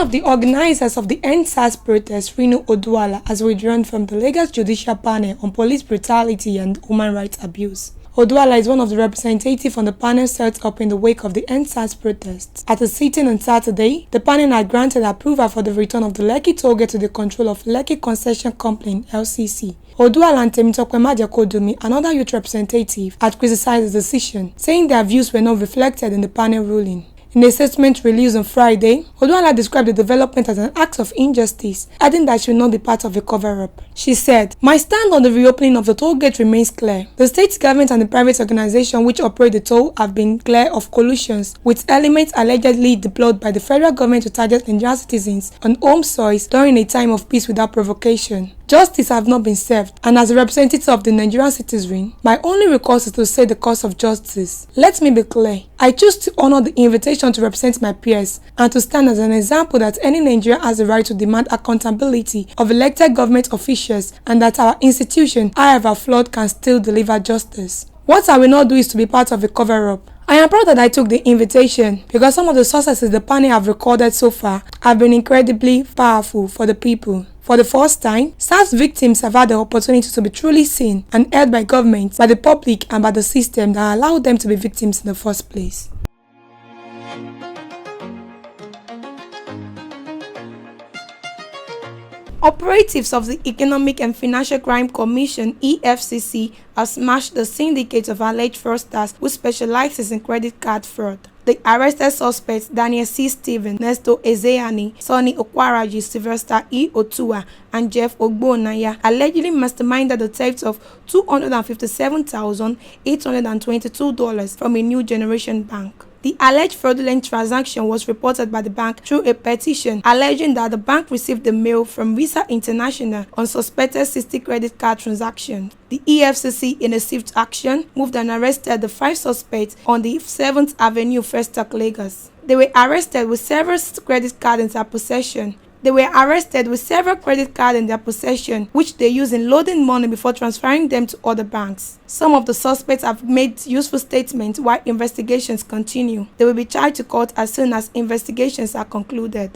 of the organizers of the EndSARS protest, Rino Oduala, has withdrawn from the Lagos Judicial Panel on Police Brutality and Human Rights Abuse. Oduala is one of the representatives on the panel set up in the wake of the EndSARS protests. At a sitting on Saturday, the panel had granted approval for the return of the Lekki tollgate to the control of Lekki Concession Company (LCC). Oduala and Temitope Majakodumi, another youth representative, had criticized the decision, saying their views were not reflected in the panel ruling. In a statement released on Friday, Oduala described the development as an act of injustice, adding that she will not be part of a cover-up. She said, "My stand on the reopening of the toll gate remains clear. The state government and the private organization which operate the toll have been clear of collusions with elements allegedly deployed by the federal government to target Nigerian citizens on home soils during a time of peace without provocation. Justice have not been served, and as a representative of the Nigerian citizenry, my only recourse is to say the cause of justice. Let me be clear. I choose to honor the invitation to represent my peers and to stand as an example that any Nigerian has the right to demand accountability of elected government officials and that our institution, however flawed, can still deliver justice. What I will not do is to be part of a cover-up. I am proud that I took the invitation because some of the successes the panel have recorded so far have been incredibly powerful for the people. For the first time, SARS victims have had the opportunity to be truly seen and held by government, by the public and by the system that allowed them to be victims in the first place." Operatives of the Economic and Financial Crime Commission (EFCC) have smashed the syndicate of alleged fraudsters who specializes in credit card fraud. The arrested suspects Daniel C. Stephen, Nesto Ezeani, Sonny Okwaraji, Sylvester E. Otua, and Jeff Ogbonaya allegedly masterminded the theft of $257,822 from a New Generation bank. The alleged fraudulent transaction was reported by the bank through a petition alleging that the bank received a mail from Visa International on suspected 60 credit card transactions. The EFCC, in a swift action, moved and arrested the 5 suspects on the 7th Avenue, First Talk, Lagos. They were arrested with several credit cards in their possession. Which they use in loading money before transferring them to other banks. Some of the suspects have made useful statements while investigations continue. They will be charged to court as soon as investigations are concluded.